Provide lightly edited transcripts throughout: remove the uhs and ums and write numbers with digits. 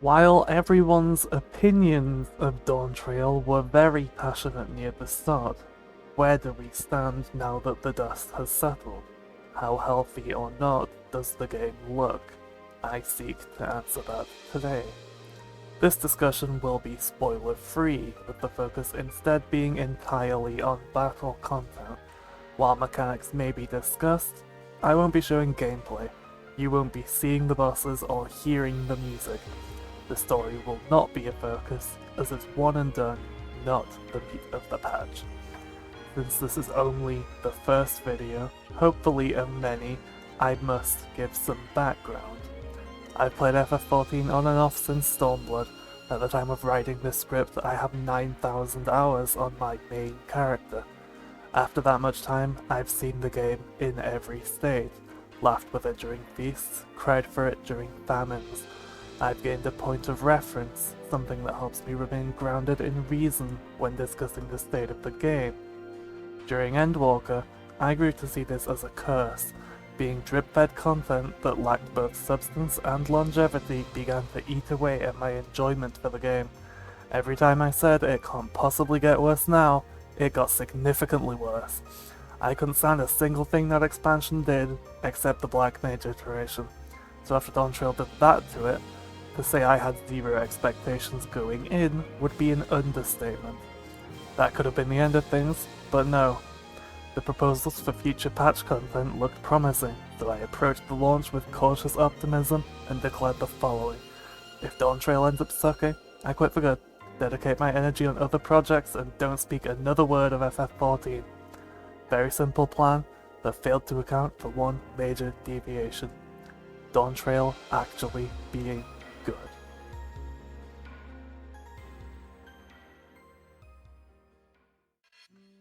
While everyone's opinions of Dawntrail were very passionate near the start, where do we stand now that the dust has settled? How healthy or not does the game look? I seek to answer that today. This discussion will be spoiler-free, with the focus instead being entirely on battle content. While mechanics may be discussed, I won't be showing gameplay. You won't be seeing the bosses or hearing the music. The story will not be a focus, as it's one and done, not the meat of the patch. Since this is only the first video, hopefully of many, I must give some background. I've played FF14 on and off since Stormblood. At the time of writing this script, I have 9,000 hours on my main character. After that much time, I've seen the game in every state, laughed with it during feasts, cried for it during famines. I've gained a point of reference, something that helps me remain grounded in reason when discussing the state of the game. During Endwalker, I grew to see this as a curse. Being drip-fed content that lacked both substance and longevity began to eat away at my enjoyment for the game. Every time I said it can't possibly get worse now, it got significantly worse. I couldn't stand a single thing that expansion did, except the Black Mage iteration. So after Dawntrail did that to it, to say I had zero expectations going in would be an understatement. That could have been the end of things, but no. The proposals for future patch content looked promising, so I approached the launch with cautious optimism and declared the following. If Dawntrail ends up sucking, I quit for good, dedicate my energy on other projects, and don't speak another word of FF14. Very simple plan that failed to account for one major deviation. Dawntrail actually being good.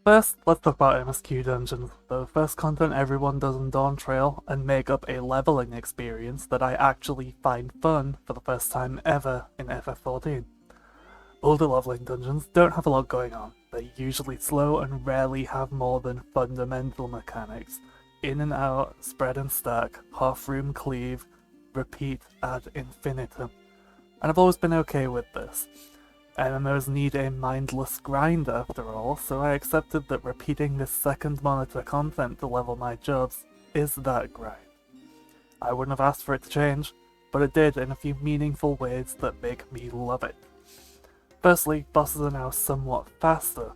First, let's talk about MSQ Dungeons, the first content everyone does in Dawntrail, and make up a leveling experience that I actually find fun for the first time ever in FF14. Older leveling dungeons don't have a lot going on. They're usually slow and rarely have more than fundamental mechanics. In and out, spread and stack, half room cleave, repeat ad infinitum. And I've always been okay with this. MMOs need a mindless grind after all, so I accepted that repeating this second monitor content to level my jobs is that grind. I wouldn't have asked for it to change, but it did in a few meaningful ways that make me love it. Firstly, bosses are now somewhat faster.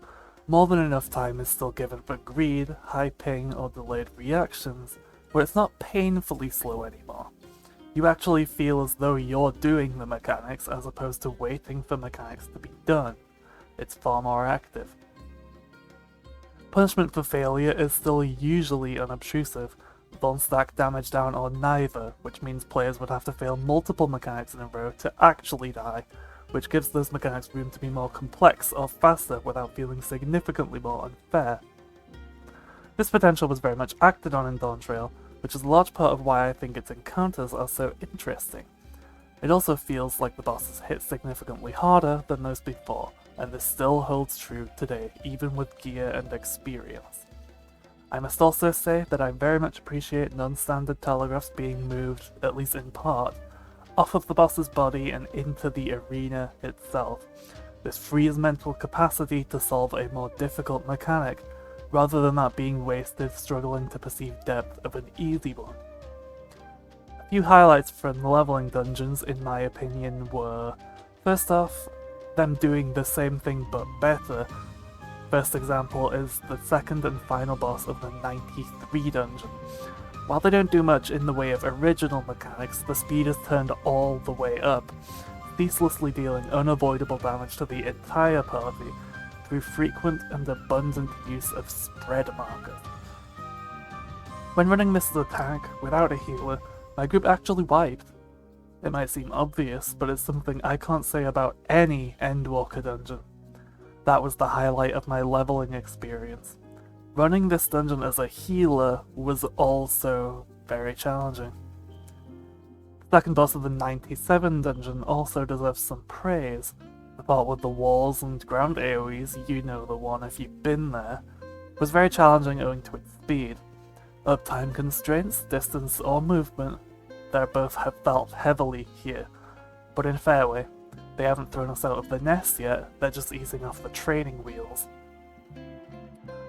More than enough time is still given for greed, high ping, or delayed reactions, but it's not painfully slow anymore. You actually feel as though you're doing the mechanics as opposed to waiting for mechanics to be done. It's far more active. Punishment for failure is still usually unobtrusive, with on-stack damage down or neither, which means players would have to fail multiple mechanics in a row to actually die, which gives those mechanics room to be more complex or faster without feeling significantly more unfair. This potential was very much acted on in Dawntrail, which is a large part of why I think its encounters are so interesting. It also feels like the bosses hit significantly harder than those before, and this still holds true today, even with gear and experience. I must also say that I very much appreciate non-standard telegraphs being moved, at least in part, off of the boss's body and into the arena itself. This frees mental capacity to solve a more difficult mechanic, rather than that being wasted struggling to perceive depth of an easy one. A few highlights from the leveling dungeons, in my opinion, were, first off, them doing the same thing but better. First example is the second and final boss of the 93 dungeon. While they don't do much in the way of original mechanics, the speed is turned all the way up, ceaselessly dealing unavoidable damage to the entire party, through frequent and abundant use of spread markers. When running this as a tank, without a healer, my group actually wiped. It might seem obvious, but it's something I can't say about any Endwalker dungeon. That was the highlight of my leveling experience. Running this dungeon as a healer was also very challenging. The second boss of the 97 dungeon also deserves some praise. The part with the walls and ground AoEs, you know the one if you've been there, was very challenging owing to its speed. Uptime constraints, distance or movement, they both have felt heavily here, but in a fair way. They haven't thrown us out of the nest yet, they're just easing off the training wheels.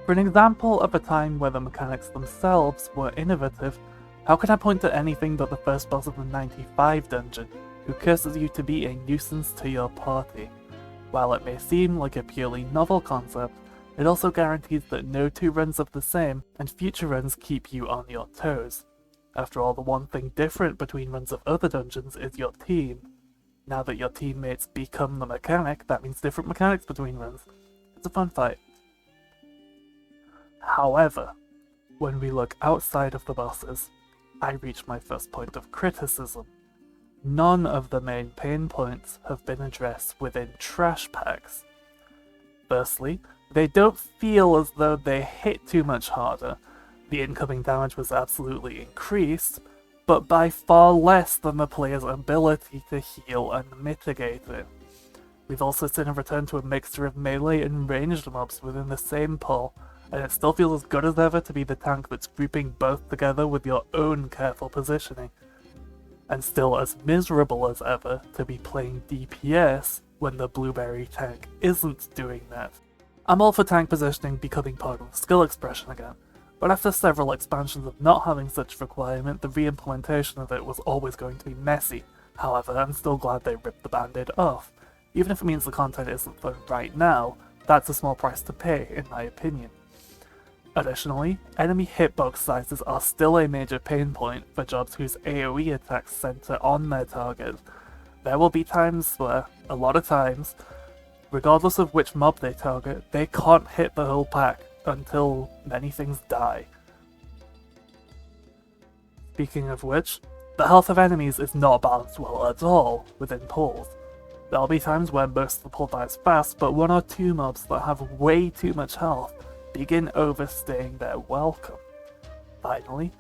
For an example of a time where the mechanics themselves were innovative, how can I point to anything but the first boss of the 95 dungeon, who curses you to be a nuisance to your party? While it may seem like a purely novel concept, it also guarantees that no two runs are the same, and future runs keep you on your toes. After all, the one thing different between runs of other dungeons is your team. Now that your teammates become the mechanic, that means different mechanics between runs. It's a fun fight. However, when we look outside of the bosses, I reach my first point of criticism. None of the main pain points have been addressed within trash packs. Firstly, they don't feel as though they hit too much harder. The incoming damage was absolutely increased, but by far less than the player's ability to heal and mitigate it. We've also seen a return to a mixture of melee and ranged mobs within the same pull, and it still feels as good as ever to be the tank that's grouping both together with your own careful positioning, and still as miserable as ever to be playing DPS when the blueberry tank isn't doing that. I'm all for tank positioning becoming part of the skill expression again, but after several expansions of not having such requirement, the re-implementation of it was always going to be messy. However, I'm still glad they ripped the band-aid off. Even if it means the content isn't fun right now, that's a small price to pay, in my opinion. Additionally, enemy hitbox sizes are still a major pain point for jobs whose AoE attacks center on their target. There will be times where, a lot of times, regardless of which mob they target, they can't hit the whole pack until many things die. Speaking of which, the health of enemies is not balanced well at all within pulls. There'll be times where most of the pull dies fast, but one or two mobs that have way too much health begin overstaying their welcome. Finally,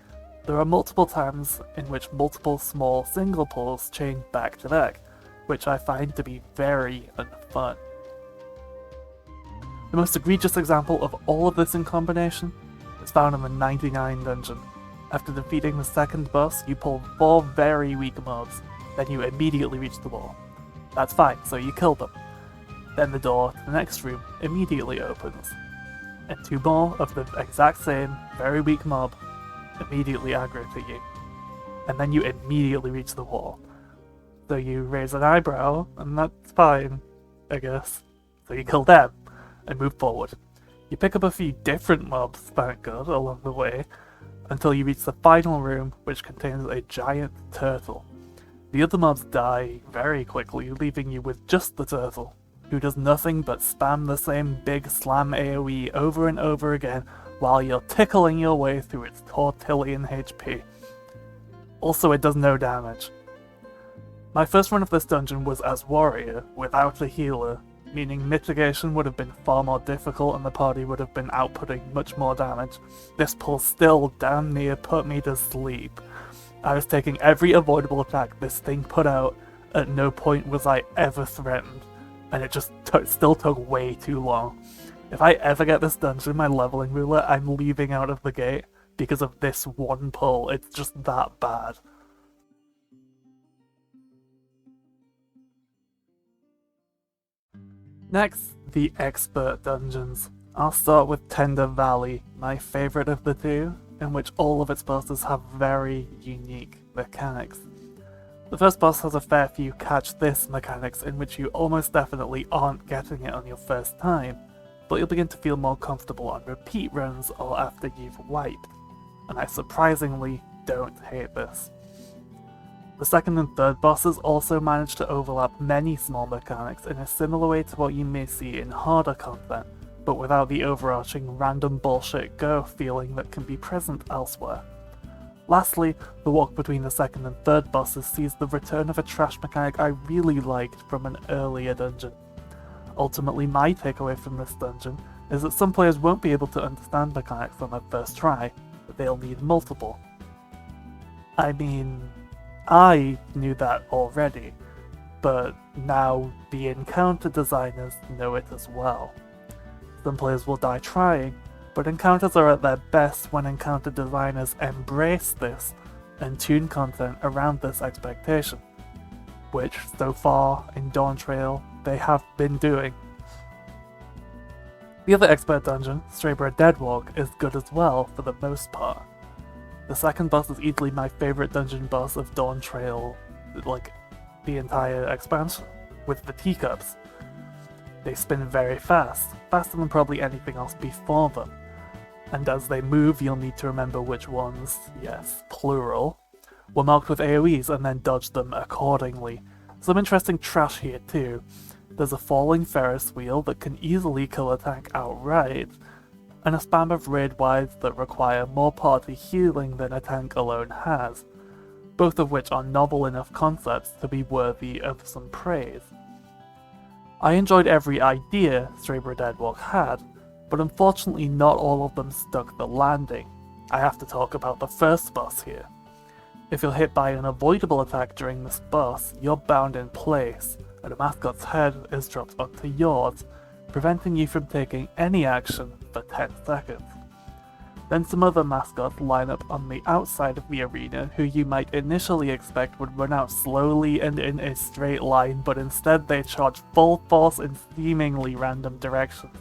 there are multiple times in which multiple small single pulls chain back to back, which I find to be very unfun. The most egregious example of all of this in combination is found in the 99 dungeon. After defeating the second boss, you pull 4 very weak mobs, then you immediately reach the wall. That's fine, so you kill them. Then the door to the next room immediately opens, and 2 more of the exact same, very weak mob immediately aggro to you. And then you immediately reach the wall. So you raise an eyebrow, and that's fine, I guess. So you kill them, and move forward. You pick up a few different mobs, thank God, along the way, until you reach the final room, which contains a giant turtle. The other mobs die very quickly, leaving you with just the turtle, who does nothing but spam the same big slam AoE over and over again while you're tickling your way through its tortillion HP. Also, it does no damage. My first run of this dungeon was as warrior, without a healer, meaning mitigation would have been far more difficult and the party would have been outputting much more damage. This pull still damn near put me to sleep. I was taking every avoidable attack this thing put out, at no point was I ever threatened, and it just still took way too long. If I ever get this dungeon my leveling ruler, I'm leaving out of the gate because of this one pull. It's just that bad. Next, the expert dungeons. I'll start with Tender Valley, my favourite of the two, in which all of its bosses have very unique mechanics. The first boss has a fair few catch this mechanics in which you almost definitely aren't getting it on your first time, but you'll begin to feel more comfortable on repeat runs or after you've wiped, and I surprisingly don't hate this. The second and third bosses also manage to overlap many small mechanics in a similar way to what you may see in harder content, but without the overarching random bullshit go feeling that can be present elsewhere. Lastly, the walk between the second and third bosses sees the return of a trash mechanic I really liked from an earlier dungeon. Ultimately, my takeaway from this dungeon is that some players won't be able to understand mechanics on their first try, but they'll need multiple. I mean, I knew that already, but now the encounter designers know it as well. Some players will die trying, but encounters are at their best when encounter designers embrace this and tune content around this expectation. which so far in Dawntrail they have been doing. The other expert dungeon, Stray-Bred Deadwalk, is good as well for the most part. The second boss is easily my favourite dungeon boss of Dawntrail, like the entire expansion, with the teacups. They spin very fast, faster than probably anything else before them. And as they move, you'll need to remember which ones, yes, plural, were marked with AoEs and then dodge them accordingly. Some interesting trash here too. There's a falling Ferris wheel that can easily kill a tank outright, and a spam of raid wides that require more party healing than a tank alone has, both of which are novel enough concepts to be worthy of some praise. I enjoyed every idea Stray-Bred Deadwalk had, but unfortunately not all of them stuck the landing. I have to talk about the first boss here. If you're hit by an avoidable attack during this boss, you're bound in place, and a mascot's head is dropped onto yours, preventing you from taking any action for 10 seconds. Then some other mascots line up on the outside of the arena who you might initially expect would run out slowly and in a straight line, but instead they charge full force in seemingly random directions.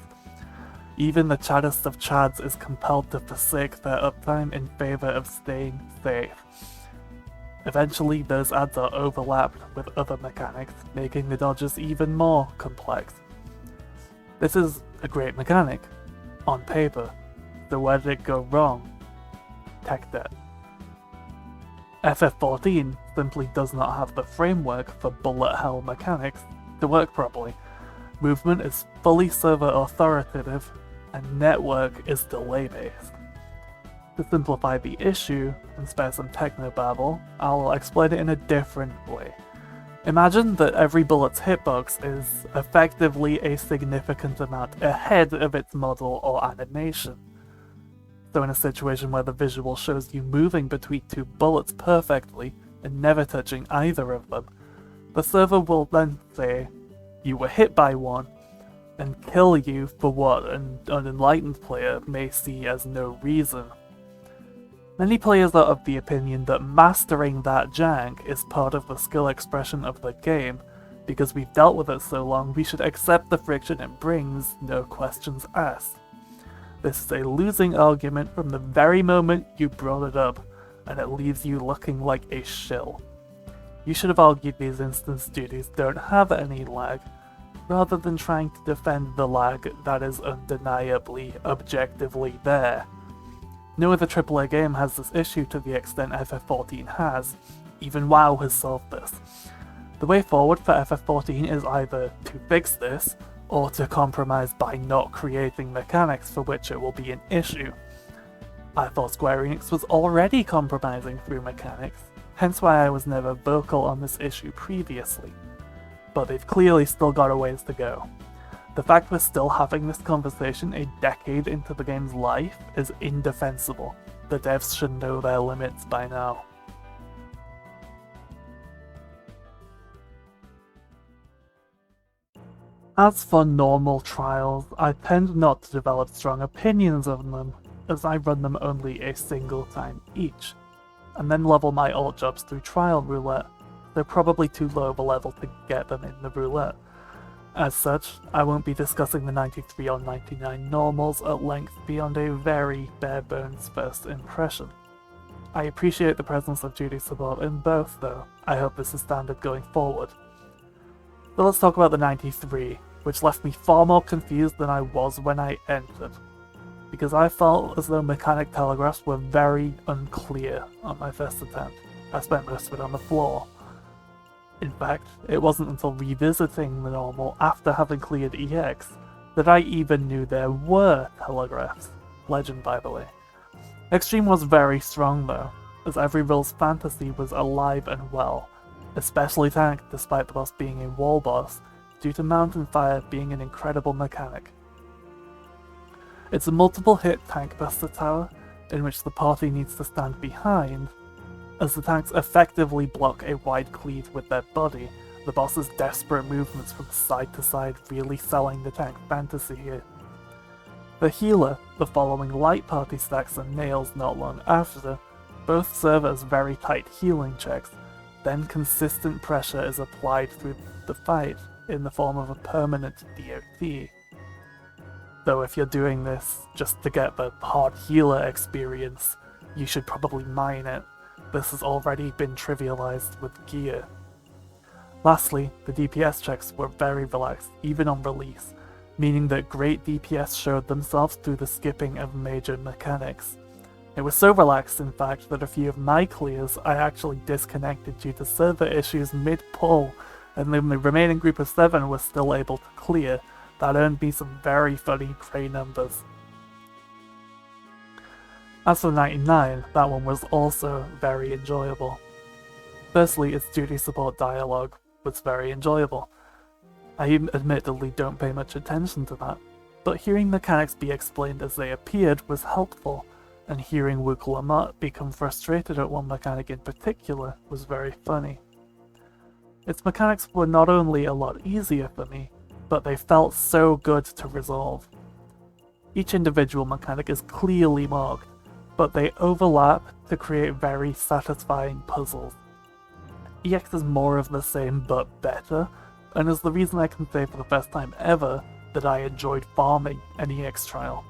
Even the chaddest of chads is compelled to forsake their uptime in favour of staying safe. Eventually, those ads are overlapped with other mechanics, making the dodges even more complex. This is a great mechanic, on paper, so where did it go wrong? Tech debt. FF14 simply does not have the framework for bullet hell mechanics to work properly. Movement is fully server authoritative, and network is delay-based. To simplify the issue and spare some technobabble, I'll explain it in a different way. Imagine that every bullet's hitbox is effectively a significant amount ahead of its model or animation. So in a situation where the visual shows you moving between two bullets perfectly and never touching either of them, the server will then say, you were hit by one, and kill you for what an unenlightened player may see as no reason. Many players are of the opinion that mastering that jank is part of the skill expression of the game. Because we've dealt with it so long, we should accept the friction it brings, no questions asked. This is a losing argument from the very moment you brought it up, and it leaves you looking like a shill. You should have argued these instance duties don't have any lag, rather than trying to defend the lag that is undeniably, objectively there. No other AAA game has this issue to the extent FF14 has. Even WoW has solved this. The way forward for FF14 is either to fix this, or to compromise by not creating mechanics for which it will be an issue. I thought Square Enix was already compromising through mechanics, hence why I was never vocal on this issue previously. But they've clearly still got a ways to go. The fact we're still having this conversation a decade into the game's life is indefensible. The devs should know their limits by now. As for normal trials, I tend not to develop strong opinions of them, as I run them only a single time each, and then level my alt jobs through trial roulette. They're probably too low of a level to get them in the roulette. As such, I won't be discussing the 93 or 99 normals at length beyond a very bare-bones first impression. I appreciate the presence of duty support in both though. I hope this is standard going forward. So let's talk about the 93, which left me far more confused than I was when I entered, because I felt as though mechanic telegraphs were very unclear on my first attempt. I spent most of it on the floor. In fact, it wasn't until revisiting the normal after having cleared EX that I even knew there were telegraphs. Legend, by the way. Extreme was very strong though, as every Will's fantasy was alive and well, especially Tank despite the boss being a wall boss, due to Mountain Fire being an incredible mechanic. It's a multiple hit tank buster tower, in which the party needs to stand behind, as the tanks effectively block a wide cleave with their body, the boss's desperate movements from side to side really selling the tank fantasy here. The healer, the following light party stacks and nails not long after, both serve as very tight healing checks, then consistent pressure is applied through the fight in the form of a permanent DOT. Though if you're doing this just to get the hard healer experience, you should probably mine it. This has already been trivialized with gear. Lastly, the DPS checks were very relaxed, even on release, meaning that great DPS showed themselves through the skipping of major mechanics. It was so relaxed, in fact, that a few of my clears I actually disconnected due to server issues mid-pull, and then the remaining group of 7 was still able to clear. That earned me some very funny grey numbers. As for 99, that one was also very enjoyable. Firstly, its duty support dialogue was very enjoyable. I admittedly don't pay much attention to that, but hearing mechanics be explained as they appeared was helpful, and hearing Wook Lamont become frustrated at one mechanic in particular was very funny. Its mechanics were not only a lot easier for me, but they felt so good to resolve. Each individual mechanic is clearly marked, but they overlap to create very satisfying puzzles. EX is more of the same but better, and is the reason I can say for the first time ever that I enjoyed farming an EX trial.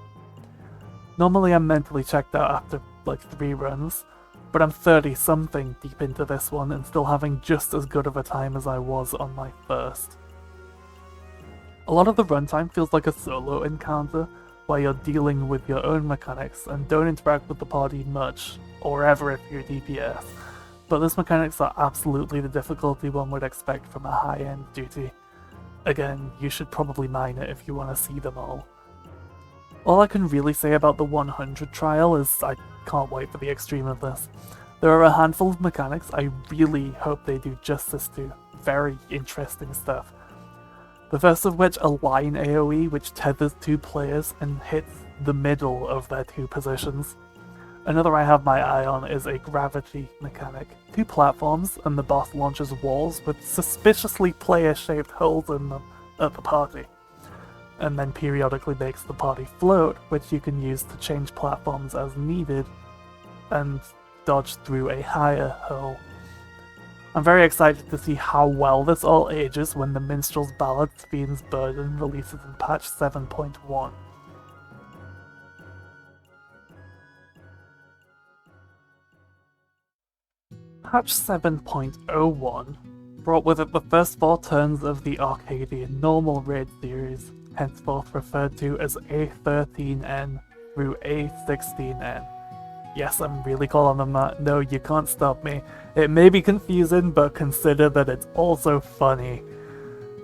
Normally I'm mentally checked out after like 3 runs, but I'm 30-something deep into this one and still having just as good of a time as I was on my first. A lot of the runtime feels like a solo encounter, where you're dealing with your own mechanics and don't interact with the party much, or ever if you're DPS, but those mechanics are absolutely the difficulty one would expect from a high-end duty. Again, you should probably mine it if you want to see them all. All I can really say about the 100 trial is I can't wait for the extreme of this. There are a handful of mechanics I really hope they do justice to, very interesting stuff. The first of which, a line AoE which tethers 2 players and hits the middle of their 2 positions. Another I have my eye on is a gravity mechanic. 2 platforms and the boss launches walls with suspiciously player-shaped holes in them at the party, and then periodically makes the party float, which you can use to change platforms as needed and dodge through a higher hole. I'm very excited to see how well this all ages when the Minstrel's Ballad Fiend's Burden releases in patch 7.1. Patch 7.01 brought with it the first 4 turns of the Arcadian normal raid series, henceforth referred to as A13N through A16N. Yes, I'm really calling them that. No, you can't stop me. It may be confusing, but consider that it's also funny.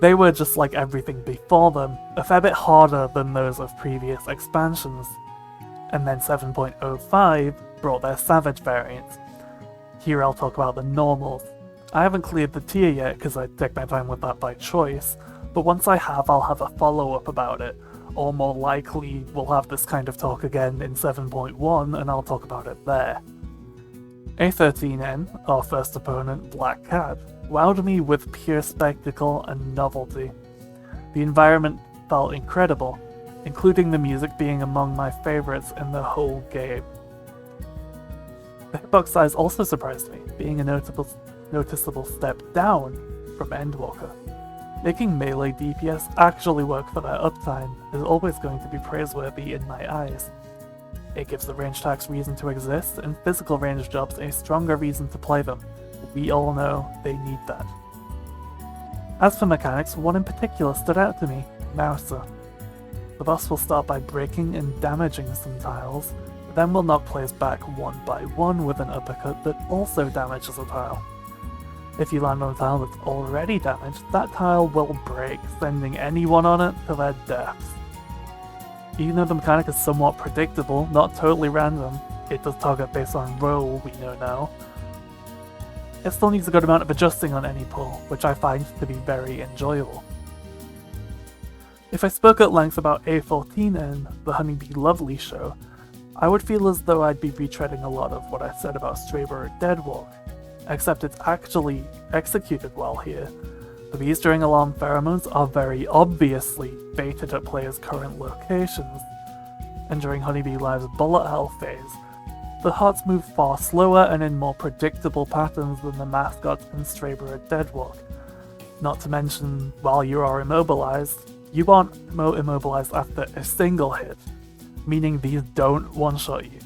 They were just like everything before them, a fair bit harder than those of previous expansions. And then 7.05 brought their Savage variants. Here I'll talk about the normals. I haven't cleared the tier yet because I take my time with that by choice, but once I have, I'll have a follow-up about it. Or more likely, we'll have this kind of talk again in 7.1 and I'll talk about it there. A13N, our first opponent, Black Cat, wowed me with pure spectacle and novelty. The environment felt incredible, including the music being among my favourites in the whole game. The hitbox size also surprised me, being a noticeable step down from Endwalker. Making melee DPS actually work for their uptime is always going to be praiseworthy in my eyes. It gives the range attacks reason to exist, and physical range jobs a stronger reason to play them. We all know they need that. As for mechanics, one in particular stood out to me, Mouser. The boss will start by breaking and damaging some tiles, but then will knock players back one by one with an uppercut that also damages a tile. If you land on a tile that's already damaged, that tile will break, sending anyone on it to their deaths. Even though the mechanic is somewhat predictable, not totally random, it does target based on roll, we know now. It still needs a good amount of adjusting on any pull, which I find to be very enjoyable. If I spoke at length about A14N, the Honeybee Lovely show, I would feel as though I'd be retreading a lot of what I said about Straber or Deadwalk, except it's actually executed well here. The bees during alarm pheromones are very obviously baited at players' current locations, and during Honeybee Live's bullet hell phase, the hearts move far slower and in more predictable patterns than the mascot in Straybird Deadwalk. Not to mention, while you are immobilized, you aren't immobilized after a single hit, meaning these don't one-shot you.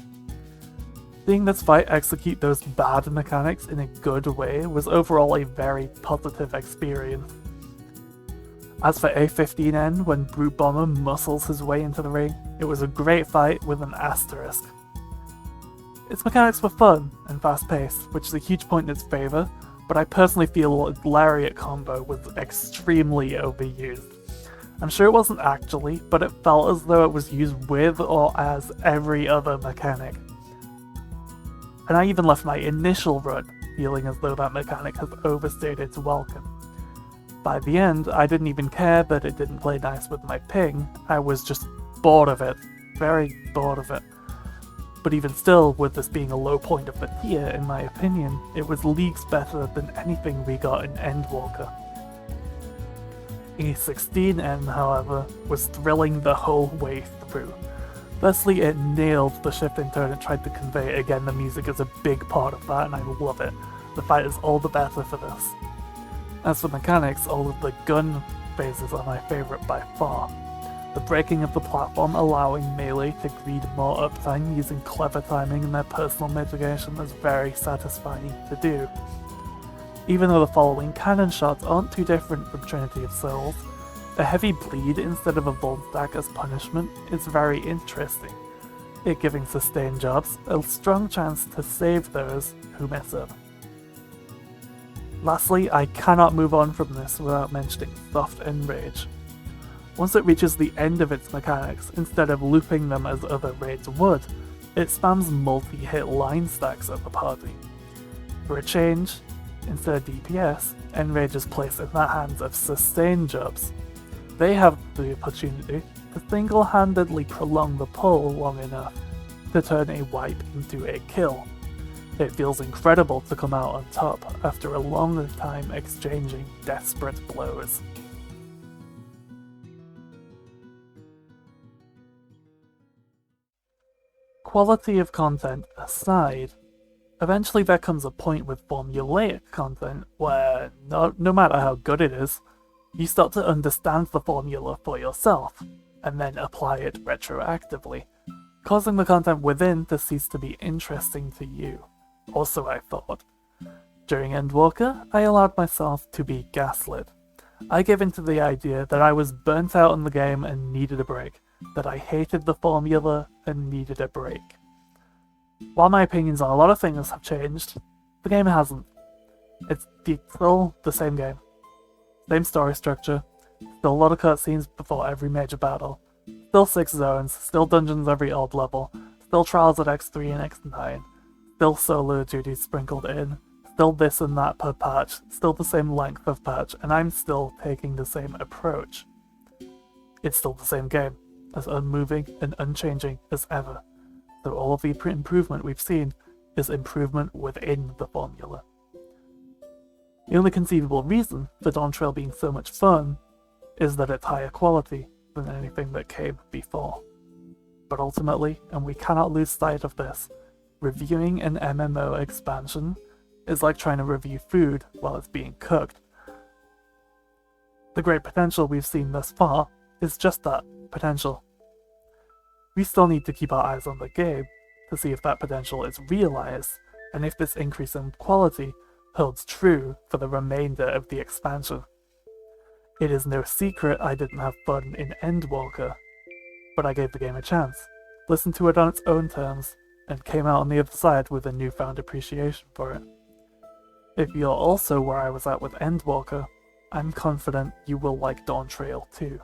Seeing this fight execute those bad mechanics in a good way was overall a very positive experience. As for A15N, when Brute Bomber muscles his way into the ring, it was a great fight with an asterisk. Its mechanics were fun and fast-paced, which is a huge point in its favour, but I personally feel its Lariat combo was extremely overused. I'm sure it wasn't actually, but it felt as though it was used with or as every other mechanic. And I even left my initial run feeling as though that mechanic has overstayed its welcome. By the end, I didn't even care that it didn't play nice with my ping, I was just bored of it, very bored of it. But even still, with this being a low point of the tier, in my opinion, it was leagues better than anything we got in Endwalker. A16N, however, was thrilling the whole way through. Firstly, it nailed the shift in tone it tried to convey. Again, the music is a big part of that and I love it. The fight is all the better for this. As for mechanics, all of the gun phases are my favourite by far. The breaking of the platform allowing melee to greed more uptime using clever timing and their personal mitigation is very satisfying to do. Even though the following cannon shots aren't too different from Trinity of Souls, a heavy bleed instead of a Volt Stack as punishment is very interesting, it giving sustained jobs a strong chance to save those who mess up. Lastly, I cannot move on from this without mentioning Soft Enrage. Once it reaches the end of its mechanics, instead of looping them as other raids would, it spams multi-hit line stacks at the party. For a change, instead of DPS, Enrage is placed in the hands of sustain jobs. They have the opportunity to single-handedly prolong the pull long enough to turn a wipe into a kill. It feels incredible to come out on top after a long time exchanging desperate blows. Quality of content aside, eventually there comes a point with formulaic content where, no matter how good it is, you start to understand the formula for yourself, and then apply it retroactively, causing the content within to cease to be interesting to you. Also, I thought. During Endwalker, I allowed myself to be gaslit. I gave into the idea that I was burnt out on the game and needed a break, that I hated the formula and needed a break. While my opinions on a lot of things have changed, the game hasn't. It's still the same game. Same story structure, still a lot of cutscenes before every major battle, still 6 zones, still dungeons every odd level, still trials at X3 and X9, still solo duties sprinkled in, still this and that per patch, still the same length of patch, and I'm still taking the same approach. It's still the same game, as unmoving and unchanging as ever, so all of the improvement we've seen is improvement within the formula. The only conceivable reason for Dawntrail being so much fun is that it's higher quality than anything that came before. But ultimately, and we cannot lose sight of this, reviewing an MMO expansion is like trying to review food while it's being cooked. The great potential we've seen thus far is just that, potential. We still need to keep our eyes on the game to see if that potential is realized, and if this increase in quality holds true for the remainder of the expansion. It is no secret I didn't have fun in Endwalker, but I gave the game a chance, listened to it on its own terms, and came out on the other side with a newfound appreciation for it. If you're also where I was at with Endwalker, I'm confident you will like Dawntrail too.